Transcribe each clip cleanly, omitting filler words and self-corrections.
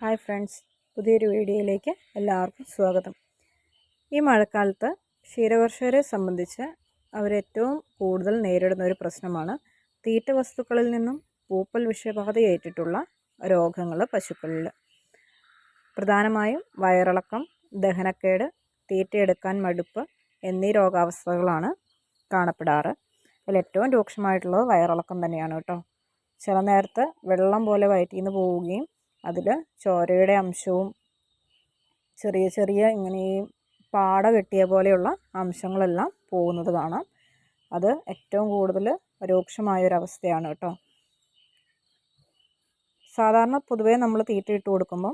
Hi friends, പുതിയൊരു വീഡിയോയിലേക്ക് എല്ലാവർക്കും സ്വാഗതം. ഈ മഴക്കാലത്ത് ക്ഷീരകർഷകരെ സംബന്ധിച്ച് അവരേറ്റവും കൂടുതൽ നേരിടുന്ന ഒരു പ്രശ്നമാണ് തീറ്റ വസ്തുക്കളിൽ നിന്നും പൂപ്പൽ വിഷബാധയേറ്റിട്ടുള്ള രോഗങ്ങൾ പശുക്കളിൽ. പ്രധാനമായും വയറിളക്കം, ദഹനക്കേട്, തീറ്റയെടുക്കാൻ മടുപ്പ് എന്നീ രോഗാവസ്ഥകളാണ് കാണപ്പെടാറ്. അതിലേറ്റവും രൂക്ഷമായിട്ടുള്ളത് വയറിളക്കം തന്നെയാണ് കേട്ടോ. ചില നേരത്ത് വെള്ളം പോലെ വയറ്റിൽ നിന്ന് പോവുകയും അതിൽ ചോരയുടെ അംശവും ചെറിയ ചെറിയ ഇങ്ങനെ ഈ പാട കെട്ടിയ പോലെയുള്ള അംശങ്ങളെല്ലാം പോകുന്നത് കാണാം. അത് ഏറ്റവും കൂടുതൽ രൂക്ഷമായൊരവസ്ഥയാണ് കേട്ടോ. സാധാരണ പൊതുവേ നമ്മൾ തീറ്റ ഇട്ട് കൊടുക്കുമ്പം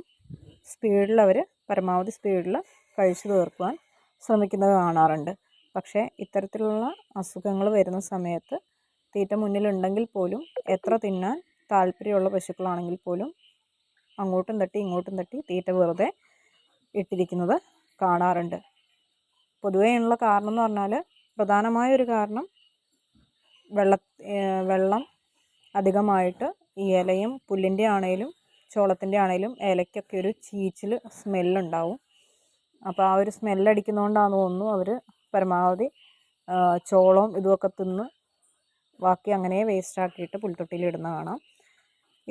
സ്പീഡിൽ അവർ പരമാവധി സ്പീഡിൽ കഴിച്ചു തീർക്കുവാൻ ശ്രമിക്കുന്നത് കാണാറുണ്ട്. പക്ഷേ ഇത്തരത്തിലുള്ള അസുഖങ്ങൾ വരുന്ന സമയത്ത് തീറ്റ മുന്നിലുണ്ടെങ്കിൽ പോലും എത്ര തിന്നാൻ താല്പര്യമുള്ള പശുക്കളാണെങ്കിൽ പോലും അങ്ങോട്ടും തട്ടി ഇങ്ങോട്ടും തട്ടി തീറ്റ വെറുതെ ഇട്ടിരിക്കുന്നത് കാണാറുണ്ട്. പൊതുവെയുള്ള കാരണം എന്ന് പറഞ്ഞാൽ പ്രധാനമായൊരു കാരണം വെള്ളം അധികമായിട്ട് ഈ ഇലയും പുല്ലിൻ്റെ ആണേലും ചോളത്തിൻ്റെ ആണേലും ഇലയ്ക്കൊക്കെ ഒരു ചീച്ചിൽ സ്മെല്ലുണ്ടാവും. അപ്പോൾ ആ ഒരു സ്മെല്ലടിക്കുന്നതുകൊണ്ടാണെന്ന് തോന്നുന്നു അവർ പരമാവധി ചോളവും ഇതുമൊക്കെ തിന്ന് ബാക്കി അങ്ങനെ വേസ്റ്റാക്കിയിട്ട് പുൽത്തൊട്ടിയിലിടുന്ന കാണാം.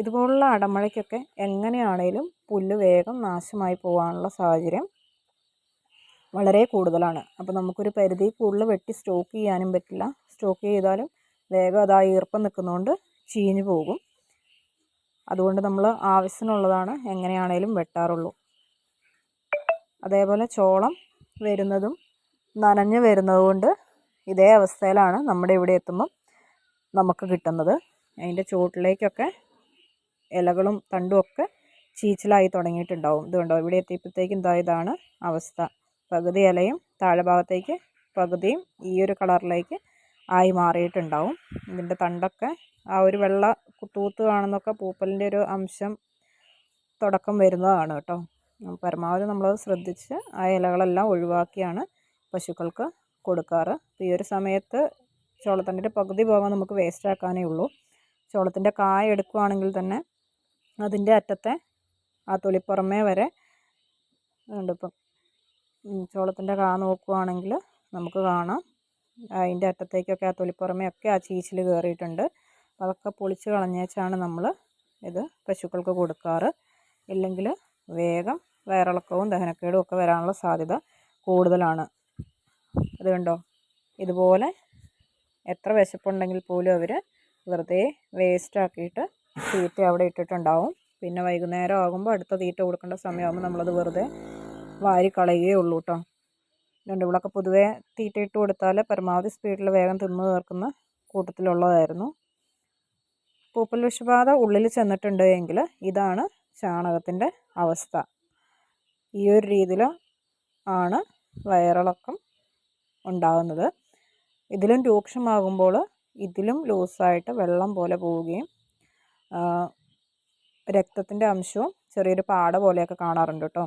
ഇതുപോലുള്ള അടമഴയ്ക്കൊക്കെ എങ്ങനെയാണേലും പുല്ല് വേഗം നാശമായി പോകാനുള്ള സാഹചര്യം വളരെ കൂടുതലാണ്. അപ്പോൾ നമുക്കൊരു പരിധി കൂടുതൽ വെട്ടി സ്റ്റോക്ക് ചെയ്യാനും പറ്റില്ല. സ്റ്റോക്ക് ചെയ്താലും വേഗം അത് ആ ഈർപ്പം നിൽക്കുന്നതുകൊണ്ട് ചീഞ്ഞു പോകും. അതുകൊണ്ട് നമ്മൾ ആവശ്യത്തിനുള്ളതാണ് എങ്ങനെയാണേലും വെട്ടാറുള്ളൂ. അതേപോലെ ചോളം വരുന്നതും നനഞ്ഞു വരുന്നതുകൊണ്ട് ഇതേ അവസ്ഥയിലാണ് നമ്മുടെ ഇവിടെ എത്തുമ്പം നമുക്ക് കിട്ടുന്നത്. അതിൻ്റെ ചുവട്ടിലേക്കൊക്കെ ഇലകളും തണ്ടും ഒക്കെ ചീച്ചിലായി തുടങ്ങിയിട്ടുണ്ടാവും. ഇതുകൊണ്ടോ ഇവിടെ എത്തിയപ്പോഴത്തേക്കും ഇതാണ് അവസ്ഥ. പകുതി ഇലയും താഴെ ഭാഗത്തേക്ക് പകുതിയും ഈ ഒരു കളറിലേക്ക് ആയി മാറിയിട്ടുണ്ടാവും. ഇതിൻ്റെ തണ്ടൊക്കെ ആ ഒരു വെള്ള കുത്തൂത്ത് കാണുന്നൊക്കെ പൂപ്പലിൻ്റെ ഒരു അംശം തുടക്കം വരുന്നതാണ് കേട്ടോ. പരമാവധി നമ്മളത് ശ്രദ്ധിച്ച് ആ ഇലകളെല്ലാം ഒഴിവാക്കിയാണ് പശുക്കൾക്ക് കൊടുക്കാറ്. ഈ ഒരു സമയത്ത് ചോളത്തണ്ടിൻ്റെ പകുതി ഭാഗം നമുക്ക് വേസ്റ്റ് ആക്കാനേ ഉള്ളൂ. ചോളത്തിൻ്റെ കായ എടുക്കുകയാണെങ്കിൽ തന്നെ അതിൻ്റെ അറ്റത്തെ ആ തൊലിപ്പുറമേ വരെ ഇപ്പം ചോളത്തിൻ്റെ കാ നോക്കുകയാണെങ്കിൽ നമുക്ക് കാണാം അതിൻ്റെ അറ്റത്തേക്കൊക്കെ ആ തൊലിപ്പുറമേ ഒക്കെ ആ ചീച്ചിൽ കയറിയിട്ടുണ്ട്. അതൊക്കെ പൊളിച്ച് കളഞ്ഞേച്ചാണ് നമ്മൾ ഇത് പശുക്കൾക്ക് കൊടുക്കാറ്. ഇല്ലെങ്കിൽ വേഗം വയറിളക്കവും ദഹനക്കേടും ഒക്കെ വരാനുള്ള സാധ്യത കൂടുതലാണ്. അത് കണ്ടോ, ഇതുപോലെ എത്ര വിശപ്പുണ്ടെങ്കിൽ പോലും അവർ വെറുതെ വേസ്റ്റാക്കിയിട്ട് തീറ്റ അവിടെ ഇട്ടിട്ടുണ്ടാവും. പിന്നെ വൈകുന്നേരം ആകുമ്പോൾ അടുത്ത തീറ്റ കൊടുക്കേണ്ട സമയമാകുമ്പോൾ നമ്മളത് വെറുതെ വാരി കളയുകയേ ഉള്ളൂ കേട്ടോ. അതുകൊണ്ട് ഇവിടെയൊക്കെ പൊതുവേ തീറ്റ ഇട്ട് കൊടുത്താൽ പരമാവധി സ്പീഡിൽ വേഗം തിന്നു തീർക്കുന്ന കൂട്ടത്തിലുള്ളതായിരുന്നു. പൂപ്പൽ വിഷബാധ ഉള്ളിൽ ചെന്നിട്ടുണ്ട് എങ്കിൽ ഇതാണ് ചാണകത്തിൻ്റെ അവസ്ഥ. ഈ ഒരു രീതിയിൽ ആണ് വയറിളക്കം ഉണ്ടാകുന്നത്. ഇതിലും രൂക്ഷമാകുമ്പോൾ ഇതിലും ലൂസായിട്ട് വെള്ളം പോലെ പോവുകയും രക്തത്തിൻ്റെ അംശവും ചെറിയൊരു പാട പോലെയൊക്കെ കാണാറുണ്ട് കേട്ടോ.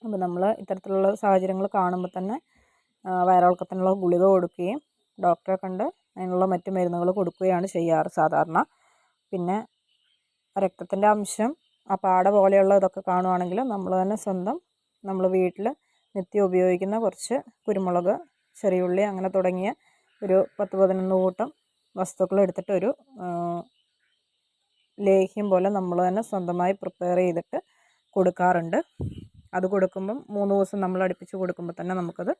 അപ്പോൾ നമ്മൾ ഇത്തരത്തിലുള്ള സാഹചര്യങ്ങൾ കാണുമ്പോൾ തന്നെ വയറിളക്കത്തിനുള്ള ഗുളിക കൊടുക്കുകയും ഡോക്ടറെ കണ്ട് അതിനുള്ള മറ്റ് മരുന്നുകൾ കൊടുക്കുകയാണ് ചെയ്യാറ് സാധാരണ. പിന്നെ രക്തത്തിൻ്റെ അംശം ആ പാട പോലെയുള്ള ഇതൊക്കെ കാണുവാണെങ്കിൽ നമ്മൾ തന്നെ സ്വന്തം നമ്മൾ വീട്ടിൽ നിത്യം ഉപയോഗിക്കുന്ന കുറച്ച് കുരുമുളക്, ചെറിയുള്ളി അങ്ങനെ തുടങ്ങിയ ഒരു 10-11 കൂട്ടം വസ്തുക്കൾ എടുത്തിട്ട് ഒരു ലേഹ്യം പോലെ നമ്മൾ തന്നെ സ്വന്തമായി പ്രിപ്പയർ ചെയ്തിട്ട് കൊടുക്കാറുണ്ട്. അത് കൊടുക്കുമ്പം 3 ദിവസം നമ്മൾ അടുപ്പിച്ച് കൊടുക്കുമ്പോൾ തന്നെ നമുക്കത്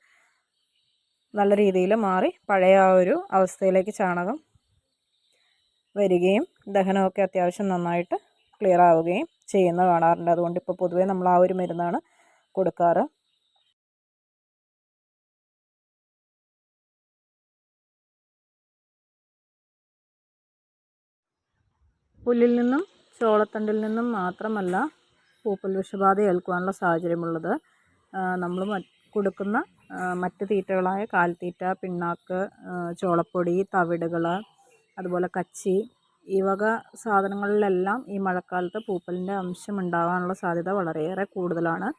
നല്ല രീതിയിൽ മാറി പഴയ ആ ഒരു അവസ്ഥയിലേക്ക് ചാണകം വരികയും ദഹനമൊക്കെ അത്യാവശ്യം നന്നായിട്ട് ക്ലിയർ ആവുകയും ചെയ്യുന്നത് കാണാറുണ്ട്. അതുകൊണ്ട് ഇപ്പോൾ പൊതുവേ നമ്മൾ ആ ഒരു മരുന്നാണ് കൊടുക്കാറ്. പുല്ലിൽ നിന്നും ചോളത്തണ്ടിൽ നിന്നും മാത്രമല്ല പൂപ്പൽ വിഷബാധ ഏൽക്കുവാനുള്ള സാഹചര്യമുള്ളത്. നമ്മൾ കൊടുക്കുന്ന മറ്റ് തീറ്റകളായ കാൽത്തീറ്റ, പിണ്ണാക്ക്, ചോളപ്പൊടി, തവിടുകൾ, അതുപോലെ കച്ചി, ഈ വക സാധനങ്ങളിലെല്ലാം ഈ മഴക്കാലത്ത് പൂപ്പലിൻ്റെ അംശം ഉണ്ടാകാനുള്ള സാധ്യത വളരെയേറെ കൂടുതലാണ്.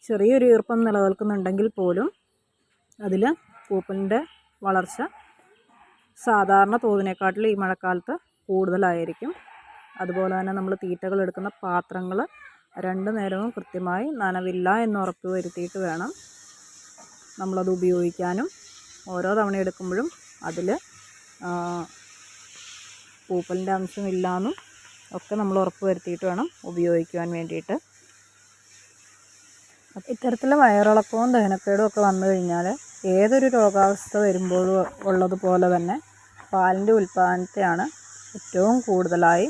ചെറിയൊരു ഈർപ്പം നിലനിൽക്കുന്നുണ്ടെങ്കിൽ പോലും അതിൽ പൂപ്പലിൻ്റെ വളർച്ച സാധാരണ തോതിനെക്കാട്ടിൽ ഈ മഴക്കാലത്ത് കൂടുതലായിരിക്കും. അതുപോലെ തന്നെ നമ്മൾ തീറ്റകൾ എടുക്കുന്ന പാത്രങ്ങൾ 2 നേരവും കൃത്യമായി നനവില്ല എന്ന് ഉറപ്പ് വരുത്തിയിട്ട് വേണം നമ്മളത് ഉപയോഗിക്കാനും. ഓരോ തവണ എടുക്കുമ്പോഴും അതിൽ പൂപ്പലിൻ്റെ അംശമില്ലാന്നും ഒക്കെ നമ്മൾ ഉറപ്പ് വരുത്തിയിട്ട് വേണം ഉപയോഗിക്കുവാൻ വേണ്ടിയിട്ട്. ഇത്തരത്തിൽ വയറിളക്കവും ദഹനക്കേടും ഒക്കെ വന്നു കഴിഞ്ഞാൽ ഏതൊരു രോഗാവസ്ഥ വരുമ്പോഴും ഉള്ളതുപോലെ തന്നെ പാലിൻ്റെ ഉൽപ്പാദനത്തെയാണ് ഏറ്റവും കൂടുതലായി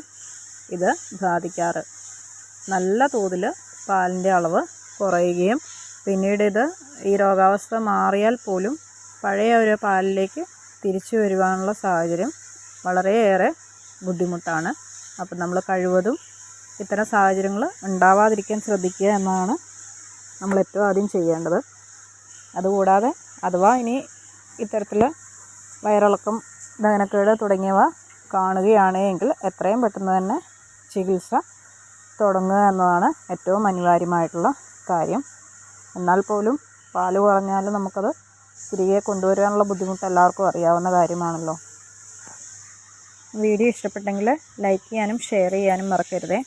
ഇത് ബാധിക്കാറ്. നല്ല തോതിൽ പാലിൻ്റെ അളവ് കുറയുകയും പിന്നീട് ഈ രോഗാവസ്ഥ മാറിയാൽ പോലും പഴയ ഒരു പാലിലേക്ക് തിരിച്ചു വരുവാനുള്ള സാഹചര്യം വളരെയേറെ ബുദ്ധിമുട്ടാണ്. അപ്പം നമ്മൾ കഴിവതും ഇത്തരം സാഹചര്യങ്ങൾ ഉണ്ടാവാതിരിക്കാൻ ശ്രദ്ധിക്കുക എന്നതാണ് നമ്മൾ ഏറ്റവും ആദ്യം ചെയ്യേണ്ടത്. അതുകൂടാതെ അഥവാ ഇനി ഇത്തരത്തിൽ വയറിളക്കം, ദഹനക്കേട് തുടങ്ങിയവ കാണുകയാണെങ്കിൽ എത്രയും പെട്ടെന്ന് തന്നെ ചികിത്സ തുടങ്ങുക എന്നതാണ് ഏറ്റവും അനിവാര്യമായിട്ടുള്ള കാര്യം. എന്നാൽ പോലും പാല് കുറഞ്ഞാൽ നമുക്കത് തിരികെ കൊണ്ടുവരാനുള്ള ബുദ്ധിമുട്ട് എല്ലാവർക്കും അറിയാവുന്ന കാര്യമാണല്ലോ. വീഡിയോ ഇഷ്ടപ്പെട്ടെങ്കിൽ ലൈക്ക് ചെയ്യാനും ഷെയർ ചെയ്യാനും മറക്കരുതേ.